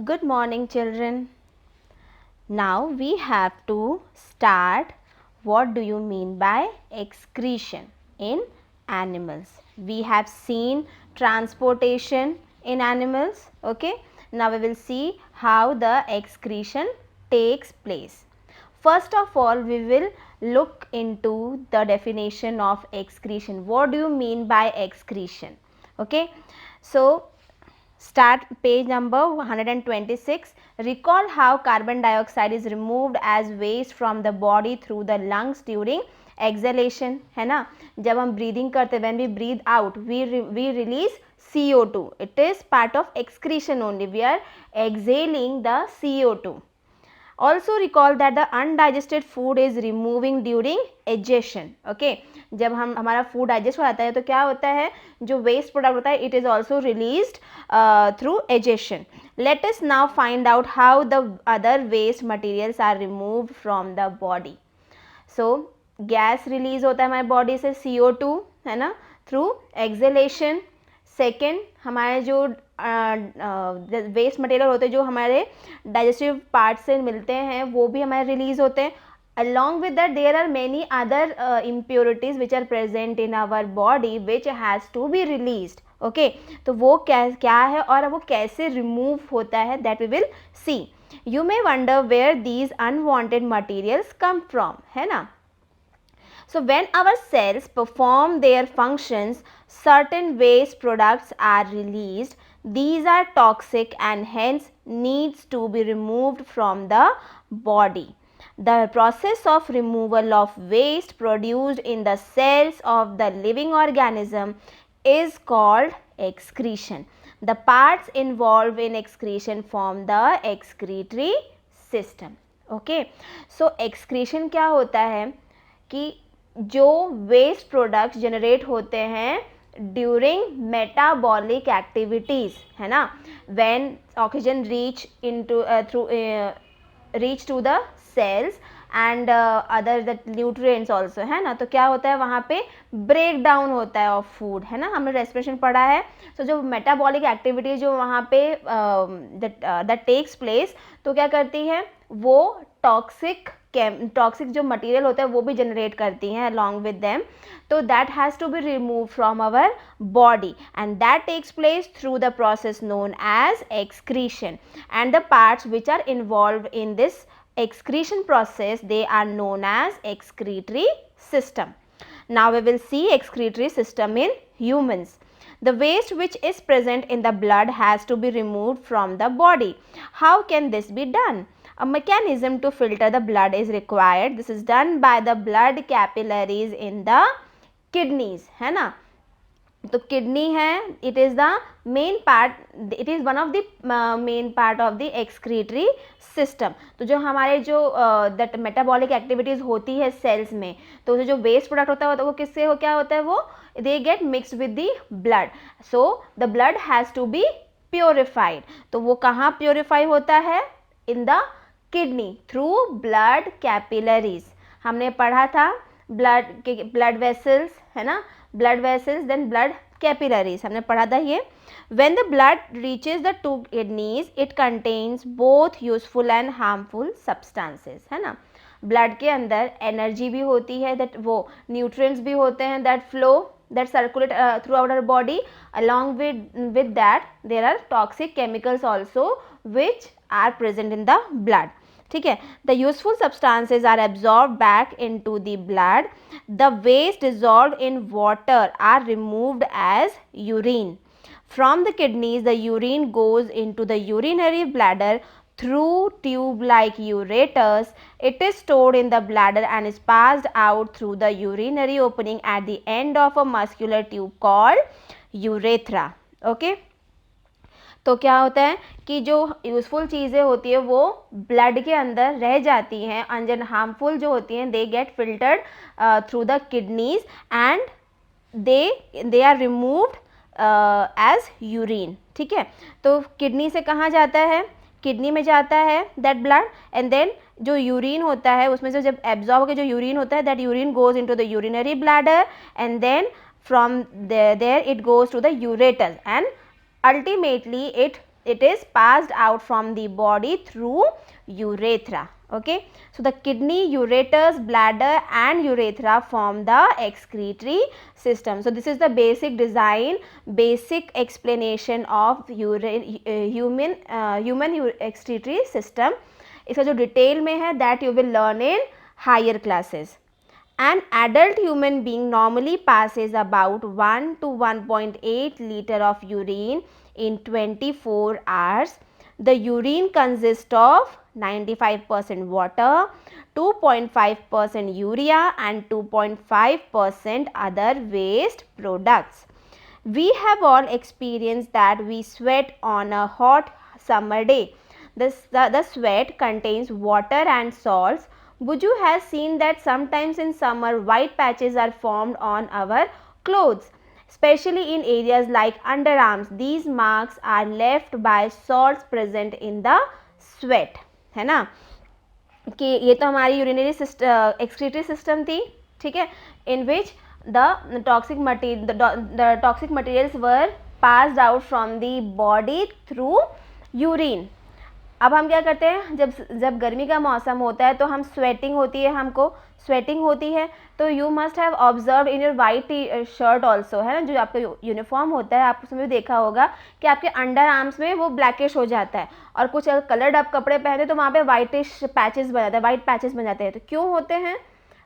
Good morning, children. Now we have to start. What do you mean by excretion in animals? We have seen transportation in animals. Okay. Now we will see how the excretion takes place. First of all, we will look into the definition of excretion. What do you mean by excretion? Okay. So start page number 126. Recall how carbon dioxide is removed as waste from the body through the lungs during exhalation, है ना. जब हम breathing करते, when we breathe out, we release CO2. It is part of excretion only. We are exhaling the CO2. Also recall that the undigested food is removing during digestion. Okay, जब हम हमारा food digest हो जाता है तो क्या होता है, जो वेस्ट प्रोडक्ट होता है it is also released through digestion. Let us now find out how the other waste materials are removed from the body. So gas release होता है हमारे बॉडी से CO2, है ना, थ्रू एक्सहेलेशन. सेकेंड, हमारे जो वेस्ट मटेरियल होते हैं जो हमारे डाइजेस्टिव पार्ट से मिलते हैं वो भी हमारे रिलीज होते हैं. Along with that there are many other impurities which are present in our body which has to be released. Okay, तो वो क्या है और वो कैसे रिमूव होता है, that we will see. You may wonder where these unwanted materials come from, है ना. So when our cells perform their functions, certain waste products are released. These are toxic and hence needs to be removed from the body. The process of removal of waste produced in the cells of the living organism is called excretion. The parts involved in excretion form the excretory system. Okay, so excretion क्या होता है कि जो waste products generate होते हैं during metabolic activities, है ना, when oxygen reach into through reach to the cells and other the nutrients also, है ना, तो क्या होता है वहाँ पे ब्रेक डाउन होता है ऑफ फूड, है ना, हमने रेस्पिरेशन पढ़ा है. सो जो मेटाबॉलिक एक्टिविटीज जो वहाँ पे दैट टेक्स प्लेस, तो क्या करती है वो टॉक्सिक जो मटेरियल होता है वो भी जनरेट करती हैं अलॉन्ग विद देम. तो that has to be remove from our body and that takes place through the process known as excretion. And the parts which are involved in this excretion process, they are known as excretory system. Now we will see excretory system in humans. The waste which is present in the blood has to be removed from the body. How can this be done? A mechanism to filter the blood is required. This is done by the blood capillaries in the kidneys, है ना. तो kidney है, it is the main part, it is one of the main part of the excretory system. तो जो हमारे जो that metabolic activities होती है सेल्स में, तो जो वेस्ट प्रोडक्ट होता है वो किससे हो क्या होता है, वो they get mixed with the blood. So the blood has to be purified. तो वो कहाँ प्योरीफाई होता है, in the kidney through blood capillaries. हमने पढ़ा था ब्लड वेसल्स, है ना, blood vessels then blood capillaries हमने पढ़ा था ये. When the blood reaches the two kidneys it contains both useful and harmful substances, है ना. ब्लड के अंदर एनर्जी भी होती है, दैट वो न्यूट्रिएंट्स भी होते हैं that flow that circulate through our body. Along with that there are toxic chemicals also which are present in the blood. ठीक है, the useful substances are absorbed back into the blood. The waste dissolved in water are removed as urine. From the kidneys the urine goes into the urinary bladder through tube-like ureters. It is stored in the bladder and is passed out through the urinary opening at the end of a muscular tube called urethra. Okay. तो क्या होता है कि जो useful चीज़ें होती है वो ब्लड के अंदर रह जाती हैं, एंड हार्मफुल जो होती हैं they get filtered through the kidneys and they are removed as urine. ठीक है, तो किडनी से कहाँ जाता है, किडनी में जाता है दैट ब्लड, एंड देन जो यूरिन होता है उसमें से जब एब्जॉर्ब होकर जो यूरिन होता है that urine goes into the urinary bladder and then from there it goes to the ureter and ultimately it it is passed out from the body through urethra. Okay, so the kidney, ureters, bladder and urethra form the excretory system. So this is the basic design, basic explanation of human excretory system. इसका जो detail में है that you will learn in higher classes. An adult human being normally passes about 1 to 1.8 liter of urine in 24 hours. The urine consists of 95% water, 2.5% urea and 2.5% other waste products. We have all experienced that we sweat on a hot summer day. The sweat contains water and salts. Buju has seen that sometimes in summer white patches are formed on our clothes, especially in areas like underarms. These marks are left by salts present in the sweat. है ना, कि ये तो हमारी urinary excretory system थी, ठीक है, in which the toxic materials were passed out from the body through urine. अब हम क्या करते हैं, जब गर्मी का मौसम होता है तो हम स्वेटिंग होती है, हमको स्वेटिंग होती है. तो you must have observe in your white shirt also, है ना, जो आपका यूनिफॉर्म होता है, आप उसमें भी देखा होगा कि आपके अंडर आर्म्स में वो ब्लैकिश हो जाता है, और कुछ कलर्ड आप कपड़े पहने तो वहाँ पे वाइटिश पैचेस बन जाते हैं, वाइट पैचेस बन जाते हैं. तो क्यों होते हैं?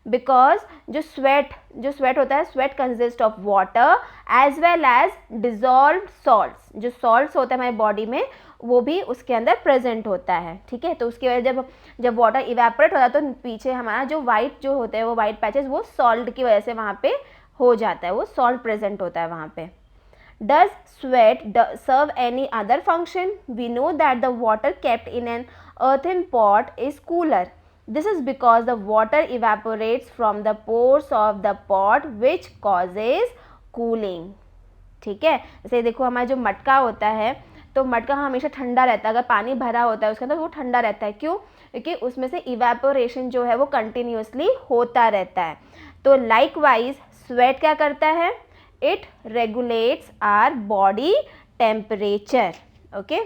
बिकॉज जो स्वेट होता है, sweat consist of water as well as dissolve salts. जो सॉल्ट्स होते हैं हमारी बॉडी में वो भी उसके अंदर प्रेजेंट होता है, ठीक है. तो उसकी वजह जब वाटर इवेपोरेट होता है तो पीछे हमारा जो वाइट जो होते हैं वो वाइट पैचेस वो सॉल्ट की वजह से वहाँ पे हो जाता है, वो सॉल्ट प्रेजेंट होता है वहाँ पे. Does sweat serve any other function? We know that the water kept in an earthen pot is cooler. This is because the water evaporates from the pores of the pot which causes cooling. ठीक है, जैसे देखो हमारा जो मटका होता है तो मटका हमेशा ठंडा रहता है, अगर पानी भरा होता है उसके अंदर वो ठंडा रहता है. क्यों? क्योंकि उसमें से इवेपोरेशन जो है वो कंटिन्यूसली होता रहता है. तो लाइकवाइज स्वेट क्या करता है? It regulates our body temperature. Okay,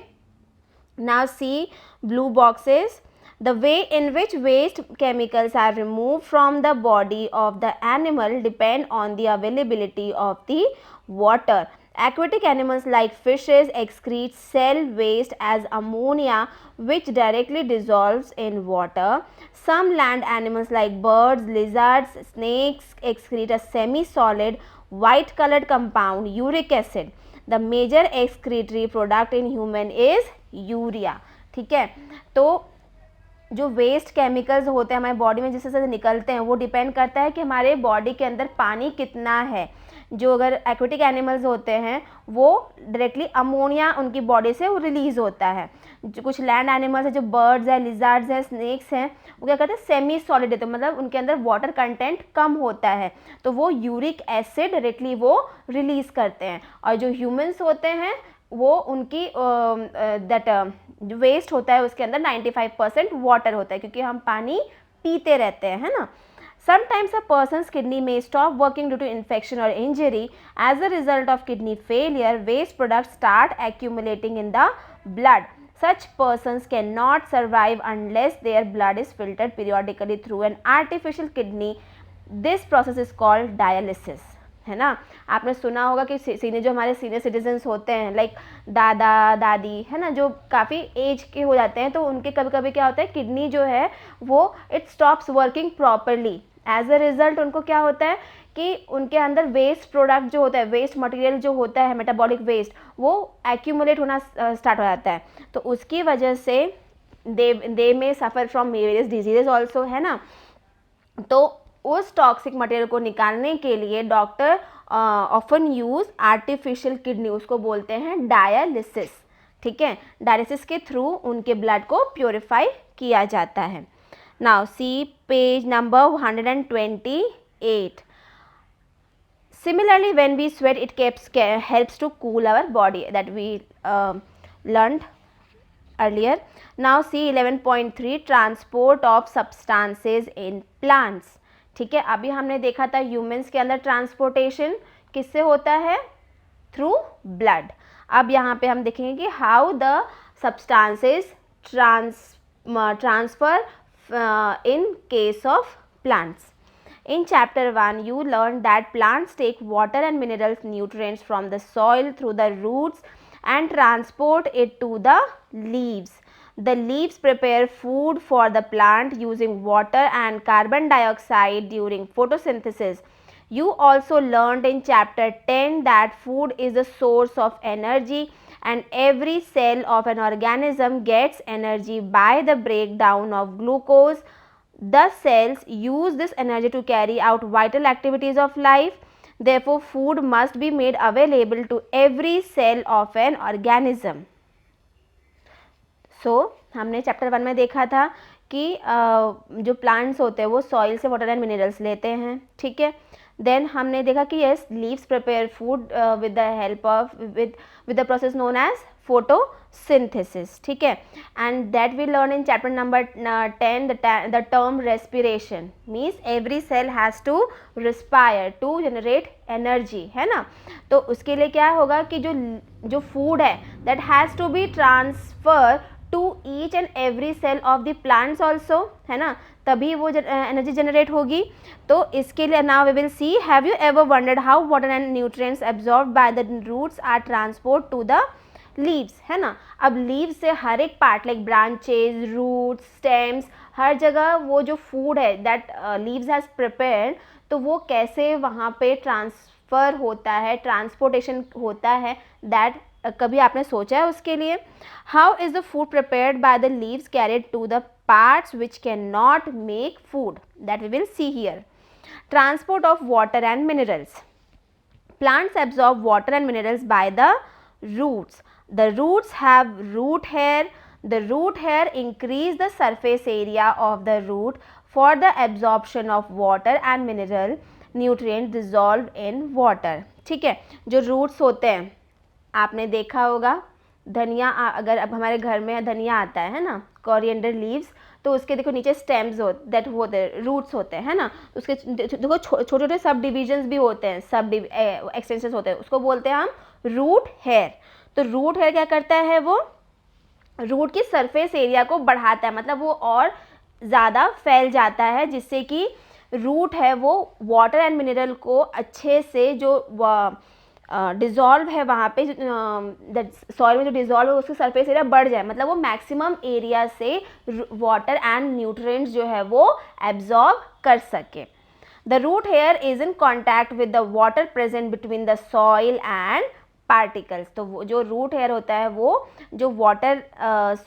now see blue boxes. The way in which waste chemicals are removed from the body of the animal depend on the availability of the water. Aquatic animals like fishes excrete cell waste as ammonia which directly dissolves in water. Some land animals like birds, lizards, snakes excrete a semi-solid white colored compound uric acid. The major excretory product in human is urea. ठीक है, तो जो waste chemicals होते हैं हमारे body में जिससे से निकलते हैं वो डिपेंड करता है कि हमारे बॉडी के अंदर पानी कितना है. जो अगर एक्वेटिक एनिमल्स होते हैं वो डायरेक्टली अमोनिया उनकी बॉडी से वो रिलीज़ होता है. जो कुछ लैंड एनिमल्स हैं, जो बर्ड्स हैं, लिजार्ड्स हैं, स्नेक्स हैं, वो क्या करते हैं? सेमी सॉलिड होते हैं, मतलब उनके अंदर वाटर कंटेंट कम होता है तो वो यूरिक एसिड डायरेक्टली वो रिलीज़ करते हैं. और जो ह्यूमंस होते हैं वो उनकी जो वेस्ट होता है उसके अंदर 95% वाटर होता है क्योंकि हम पानी पीते रहते हैं, है ना. Sometimes a person's kidney may stop working due to infection or injury. As a result of kidney failure, waste products start accumulating in the blood. Such persons cannot survive unless their blood is filtered periodically through an artificial kidney. This process is called dialysis. है ना. आपने सुना होगा कि जो हमारे senior citizens होते हैं लाइक दादा दादी, है ना, जो काफ़ी एज के हो जाते हैं तो उनके कभी कभी क्या होता है किडनी जो है वो it stops working properly. As a result उनको क्या होता है कि उनके अंदर वेस्ट प्रोडक्ट जो होता है, वेस्ट मटेरियल जो होता है, मेटाबॉलिक वेस्ट, वो एक्यूमुलेट होना स्टार्ट हो जाता है. तो उसकी वजह से दे में suffer from various diseases also, है ना. तो उस टॉक्सिक मटेरियल को निकालने के लिए doctor often use artificial kidney, उसको बोलते हैं डायलिसिस. ठीक है, डायलिसिस के थ्रू उनके ब्लड को प्योरीफाई किया जाता है. Now see page number 128. Similarly, when we sweat, it helps to cool our body, that we learned earlier. Now see 11.3 transport of substances in plants. ठीक है, अभी हमने देखा था ह्यूमंस के अंदर ट्रांसपोर्टेशन किससे होता है? Through blood. अब यहाँ पे हम देखेंगे कि how the substances transfer in case of plants. In chapter 1 you learned that plants take water and minerals nutrients from the soil through the roots and transport it to the leaves. The leaves prepare food for the plant using water and carbon dioxide during photosynthesis. You also learned in chapter 10 that food is a source of energy and every cell of an organism gets energy by the breakdown of glucose. The cells use this energy to carry out vital activities of life. Therefore, food must be made available to every cell of an organism. हमने chapter 1 में देखा था कि जो plants होते हैं वो soil से वाटर एंड मिनरल्स लेते हैं, ठीक है. देन हमने देखा कि yes leaves prepare food with the help of with the process known as photosynthesis, ठीक है. And that we learn in chapter number 10 the term respiration means every cell has to respire to generate energy, है ना. तो उसके लिए क्या होगा कि जो फूड है that has to be transfer to each and every cell of the plants also, है ना, तभी वो एनर्जी जनरेट होगी. तो इसके लिए now we will see, have you ever wondered how water and nutrients absorbed by the roots are transport to the leaves, है ना. अब लीव्स से हर एक part like branches, roots, stems, हर जगह वो जो फूड है दैट लीव्स हैज़ प्रिपेयर्ड, तो वो कैसे वहाँ पे ट्रांसफ़र होता है, ट्रांसपोर्टेशन होता है, दैट कभी आपने सोचा है उसके लिए. How is the food prepared by the leaves carried to the parts which can not make food, that we will see here. Transport of water and minerals. Plants absorb water and minerals by the roots. The roots have root hair. The root hair increase the surface area of the root for the absorption of water and mineral nutrients dissolved in water. ठीक है, जो roots होते हैं आपने देखा होगा, धनिया अगर अब हमारे घर में धनिया आता है ना, कोरिएंडर लीव्स, तो उसके देखो नीचे स्टेम्स दैट होते हैं, रूट्स होते हैं, है ना. उसके देखो छोटे छोटे सब डिविजन्स भी होते हैं, सब एक्सटेंशंस होते हैं, उसको बोलते हैं हम रूट हेयर. तो रूट हेयर क्या करता है, वो रूट की सरफेस एरिया को बढ़ाता है, मतलब वो और ज़्यादा फैल जाता है, जिससे कि रूट है वो वाटर एंड मिनरल को अच्छे से जो डिज़ोल्व है वहाँ पे सॉइल में जो डिज़ोल्व है उसकी सरफेस एरिया बढ़ जाए, मतलब वो मैक्सिमम एरिया से वाटर एंड न्यूट्रिएंट्स जो है वो एब्जॉर्ब कर सके. The root hair is in contact with the water present between the soil and particles. तो वो जो रूट हेयर होता है वो जो वाटर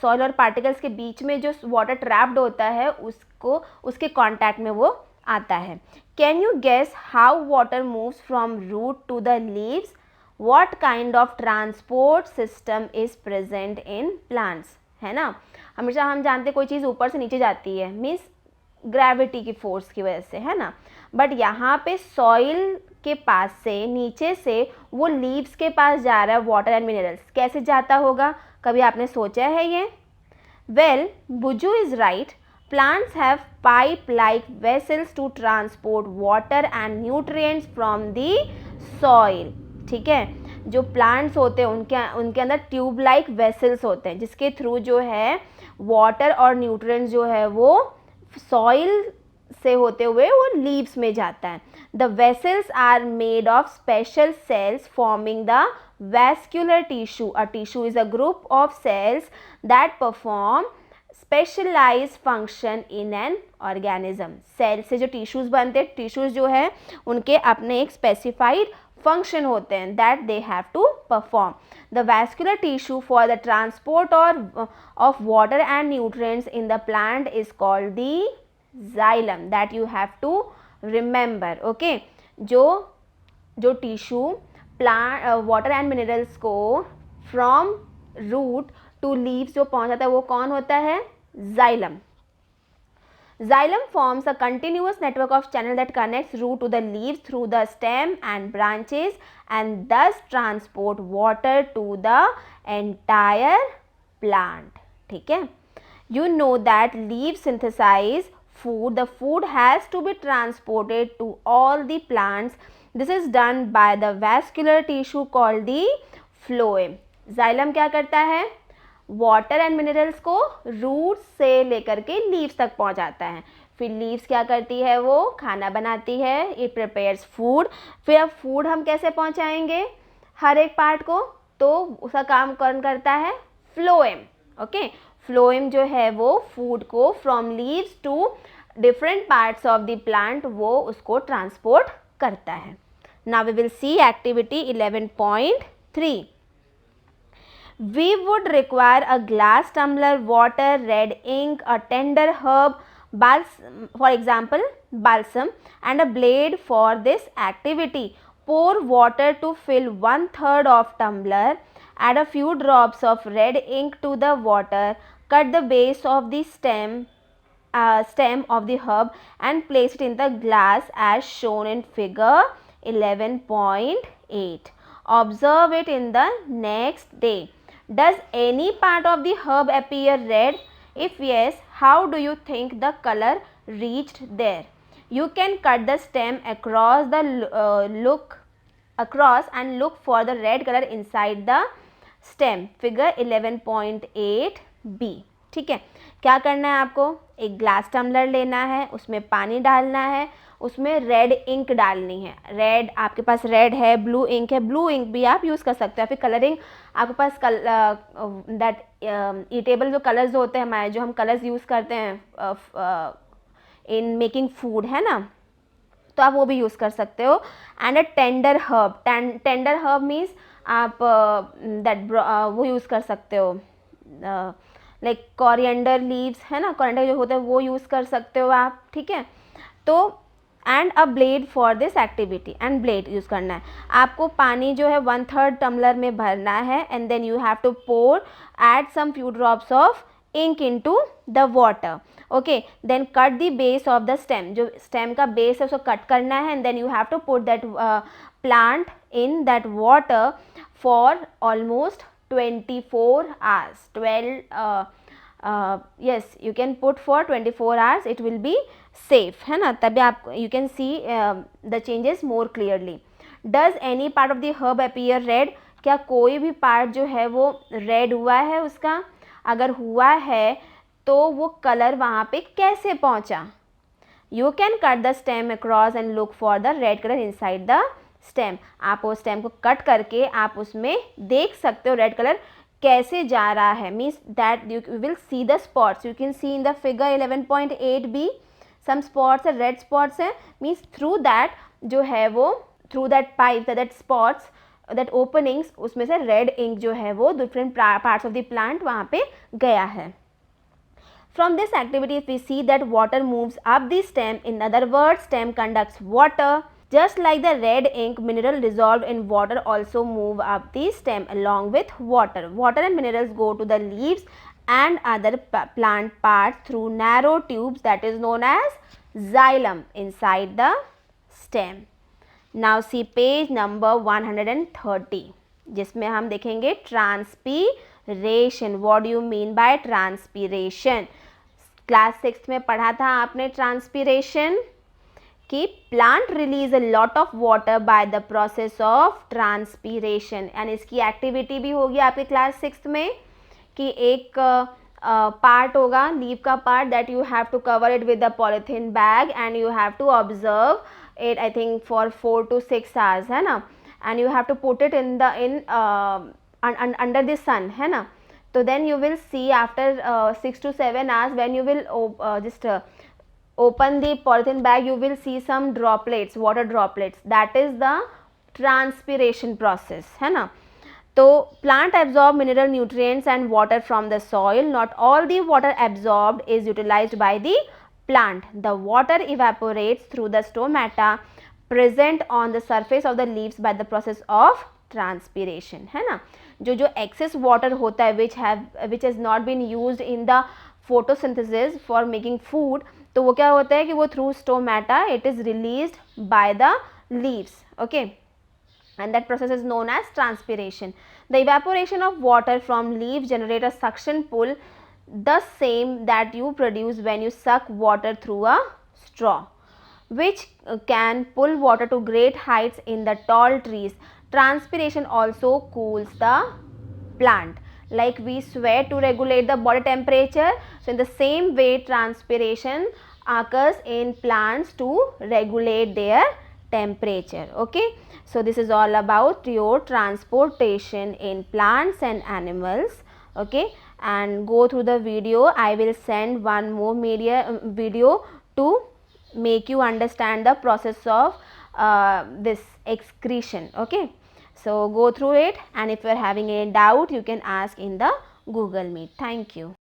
सॉइल और पार्टिकल्स के बीच में जो वाटर ट्रैप्ड होता है उसको उसके कॉन्टैक्ट में वो आता है. Can you guess how water moves from root to the leaves? What kind of transport system is present in plants, है ना. हमेशा हम जानते हैं कोई चीज़ ऊपर से नीचे जाती है मीन्स ग्रेविटी की फोर्स की वजह से, है ना. बट यहाँ पे सॉइल के पास से नीचे से वो लीव्स के पास जा रहा है वाटर एंड मिनरल्स. कैसे जाता होगा, कभी आपने सोचा है ये? वेल, बुजू is right. Plants have pipe-like vessels to transport water and nutrients from the soil. ठीक है, जो प्लांट्स होते हैं उनके अंदर ट्यूब लाइक वेसल्स होते हैं जिसके थ्रू जो है वाटर और न्यूट्रिएंट्स जो है वो सॉइल से होते हुए वो लीव्स में जाता है. The vessels are made of special cells forming the vascular tissue. A tissue is a group of cells that perform specialise function in an organism. Cell से जो टिश्यूज़ बनते हैं, टिश्यूज़ जो है उनके अपने एक स्पेसिफाइड फंक्शन होते हैं that they have to perform. The vascular tissue for the transport of water and nutrients in the plant is called the xylem. That you have to remember. Okay, जो tissue plant water and minerals को from root to leaves जो पहुंचाता है वो कौन होता है? Xylem. Xylem forms a continuous network of channel that connects root to the leaves through the stem and branches and thus transport water to the entire plant. ठीक है, you know that leaves synthesize food. The food has to be transported to all the plants. This is done by the vascular tissue called the phloem. Xylem क्या करता है, water and minerals को root से लेकर के leaves तक पहुंचाता है। फिर लीव्स क्या करती है, वो खाना बनाती है, इट प्रिपेयर्स फूड। फिर अब फूड हम कैसे पहुंचाएंगे हर एक पार्ट को, तो उसका काम कौन करता है, फ्लोएम। ओके, फ्लोएम जो है वो फूड को from leaves to different parts of the plant वो उसको ट्रांसपोर्ट करता है। Now we will see activity 11.3. We would require a glass tumbler, water, red ink, a tender herb, for example balsam, and a blade for this activity. Pour water to fill 1/3 of tumbler, add a few drops of red ink to the water, cut the base of the stem of the herb and place it in the glass as shown in figure 11.8. Observe it in the next day. Does any part of the herb appear red? If yes, how do you think the color reached there? You can cut the stem across and look for the red color inside the stem. Figure 11.8b. ठीक है, क्या करना है आपको, एक glass tumbler लेना है, उसमें पानी डालना है, उसमें रेड इंक डालनी है। रेड आपके पास रेड है, ब्लू इंक है, ब्लू इंक भी आप यूज़ कर सकते हो। फिर कलरिंग आपके पास दैट ईटेबल जो कलर्स होते हैं हमारे, जो हम कलर्स यूज़ करते हैं इन मेकिंग फूड, है ना, तो आप वो भी यूज़ कर सकते हो। And a tender herb, tender herb means आप वो यूज़ कर सकते हो, लाइक कोरिएंडर लीव्स, है ना, कोरिएंडर जो होते हैं वो यूज़ कर सकते हो आप। ठीक है, तो and a blade for this activity, and blade use करना है आपको। पानी जो है 1/3 टम्बलर में भरना है, and then you have to pour, add some few drops of ink into the water. Okay, then cut the base of the stem, जो स्टेम का बेस है उसको कट करना है, and then you have to put that plant in that water for almost 24 hours. 12 yes, you can put for 24 hours, it will be safe, है ना, तभी आप you can see the changes more clearly. Does any part of the herb appear red? क्या कोई भी part जो है वो रेड हुआ है उसका? अगर हुआ है तो वो कलर वहाँ पे कैसे पहुँचा? You can cut the stem across and look for the red color inside the stem. आप वो स्टेम को कट करके आप उसमें देख सकते हो रेड कलर कैसे जा रहा है, means that you will see the spots, you can see in the figure 11.8b some spots है, रेड स्पॉट्स है, मीन्स थ्रू दैट जो है वो, through that pipe, that spots, that openings, उसमें से रेड इंक जो है वो different parts of the plant वहाँ पे गया है। From this activity, if we see that water moves up the stem, in other words, stem conducts water. Just like the red ink, mineral dissolved in water also move up the stem along with water. Water and minerals go to the leaves and other plant parts through narrow tubes that is known as xylem inside the stem. Now see page number 130, जिसमें हम देखेंगे transpiration. What do you mean by transpiration? Class 6 में पढ़ा था आपने transpiration कि plant release a lot of water by the process of transpiration, and इसकी activity भी होगी आपके क्लास 6 में कि एक पार्ट होगा, लीव का part, that you have to cover it with a polythene bag and you have to observe it, I think for 4 to 6 hours, है ना, and you have to put it in under the sun, है ना. तो then you will see after 6 to 7 hours when you will just open the polythene bag, you will see some droplets, water droplets, that is the transpiration process, है ना. तो plant absorb mineral nutrients and water from the soil. Not all the water absorbed is utilized by the plant. The water evaporates through the stomata present on the surface of the leaves by the process of transpiration, है ना. जो excess water होता है which has not been used in the photosynthesis for making food, तो वो क्या होता है कि वो through stomata it is released by the leaves, okay, and that process is known as transpiration. The evaporation of water from leaves generate a suction pull, the same that you produce when you suck water through a straw, which can pull water to great heights in the tall trees. Transpiration also cools the plant. Like we sweat to regulate the body temperature, so in the same way transpiration occurs in plants to regulate their temperature. Okay, so this is all about your transportation in plants and animals. Okay, and go through the video. I will send one more video to make you understand the process of this excretion. Okay, so go through it, and if you are having any doubt you can ask in the Google Meet. Thank you.